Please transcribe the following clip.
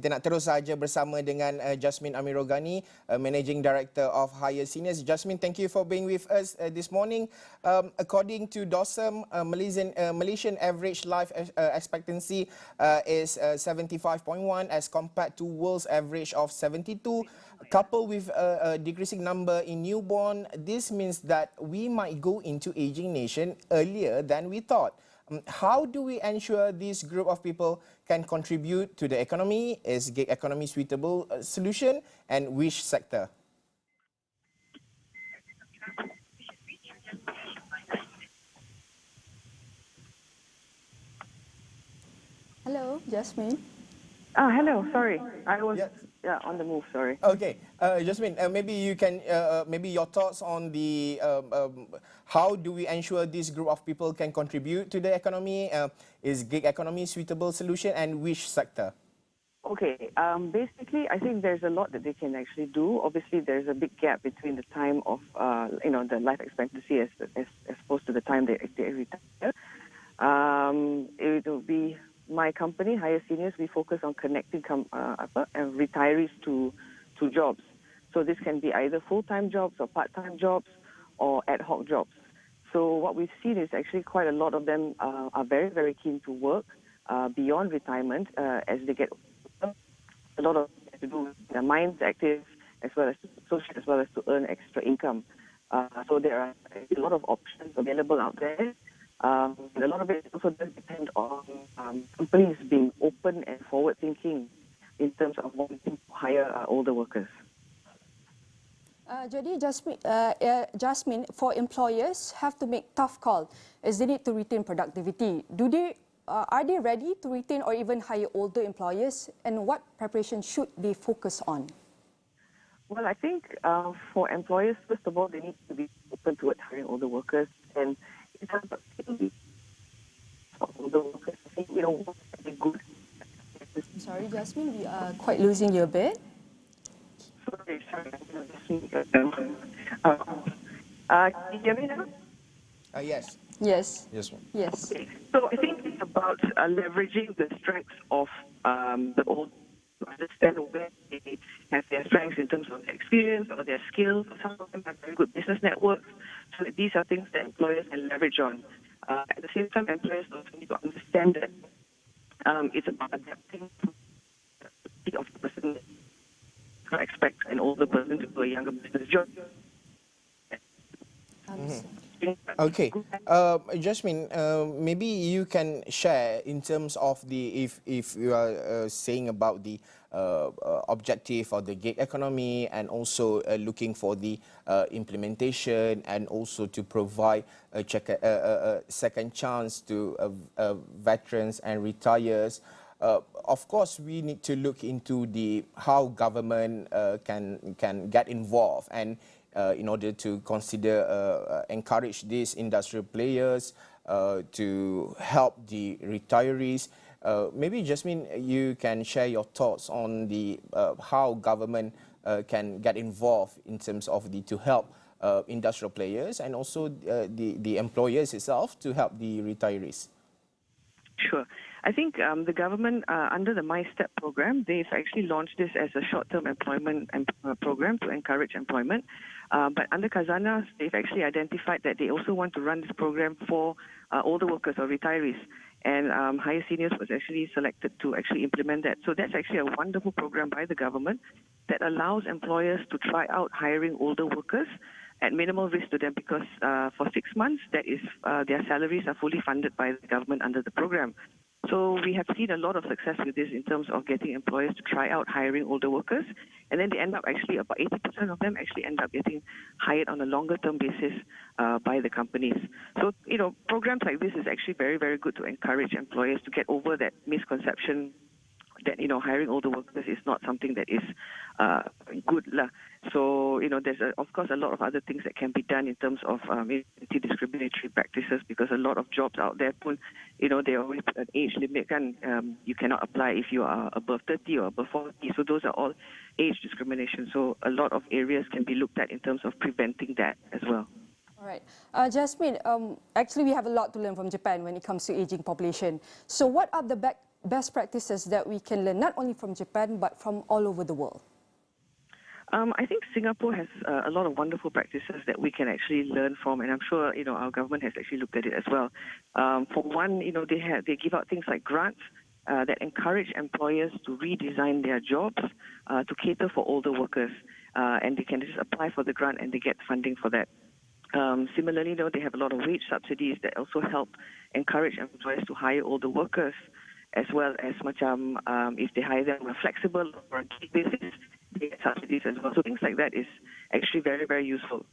kita nak terus saja bersama dengan Jasmin Amirul Ghani, Managing Director of Hire.Seniors. Jasmin, thank you for being with us this morning. According to DOSM, Malaysian average life expectancy is 75.1 as compared to world's average of 72. Coupled with a decreasing number in newborn, this means that we might go into aging nation earlier than we thought. How do we ensure this group of people can contribute to the economy? Is gig economy suitable solution, and which sector? Hello, Jasmin. Hello. Sorry, I was on the move. Sorry. Okay, Jasmin, maybe you can maybe your thoughts on the how do we ensure this group of people can contribute to the economy? Is gig economy suitable solution, and which sector? Okay. Basically, I think there's a lot that they can actually do. Obviously, there's a big gap between the time of the life expectancy as opposed to the time they retire. It will be. My company, Hire.Seniors, we focus on connecting retirees to jobs. So this can be either full-time jobs or part-time jobs or ad hoc jobs. So what we've seen is actually quite a lot of them are very, very keen to work beyond retirement as they get older. A lot of to do with their minds active as well as social, as well as to earn extra income. So there are a lot of options available out there. A lot of it also does depend on companies being open and forward-thinking in terms of wanting to hire older workers. Jadi Jasmin, for employers have to make tough call as they need to retain productivity. Are they ready to retain or even hire older employers, and what preparation should they focus on? Well, I think for employers, first of all, they need to be open towards hiring older workers, and in terms of older workers, I think what's really good. Sorry, Jasmin, we are quite losing you a bit. Sorry. Can you hear me now? Yes. Yes. Yes. Yes. Okay. So I think it's about leveraging the strengths of the old to understand where they have their strengths in terms of experience or their skills. Some of them have very good business networks. So these are things that employers can leverage on. At the same time, employers also need to understand that it's about adapting to the of the person. You can't expect an older person to do a younger business job. Okay, Jasmin, maybe you can share in terms of the if you are saying about the objective of the gig economy and also looking for the implementation and also to provide a second chance to veterans and retires. Of course, we need to look into the how government can get involved and. In order to consider encourage these industrial players to help the retirees. Maybe Jasmin, you can share your thoughts on the how government can get involved in terms of to help industrial players and also the employers itself to help the retirees. Sure. I think the government, under the My Step program, they've actually launched this as a short-term employment program to encourage employment. But under Khazanah, they've actually identified that they also want to run this program for older workers or retirees. And Hire.Seniors was actually selected to actually implement that. So that's actually a wonderful program by the government that allows employers to try out hiring older workers at minimal risk to them because for 6 months, that is their salaries are fully funded by the government under the program. So we have seen a lot of success with this in terms of getting employers to try out hiring older workers. And then they end up actually, about 80% of them actually end up getting hired on a longer term basis by the companies. So, programs like this is actually very, very good to encourage employers to get over that misconception that, hiring older workers is not something that is good. So, there's, of course, a lot of other things that can be done in terms of anti-discriminatory practices because a lot of jobs out there, they always put an age limit. You cannot apply if you are above 30 or above 40. So those are all age discrimination. So a lot of areas can be looked at in terms of preventing that as well. All right. Jasmin, actually we have a lot to learn from Japan when it comes to aging population. So what are the best practices that we can learn, not only from Japan, but from all over the world? I think Singapore has a lot of wonderful practices that we can actually learn from, and I'm sure our government has actually looked at it as well. For one, they give out things like grants that encourage employers to redesign their jobs to cater for older workers, and they can just apply for the grant and they get funding for that. Similarly, they have a lot of wage subsidies that also help encourage employers to hire older workers, as well as if they hire them on a flexible or a gig basis, they get subsidies as well. So things like that is actually very, very useful.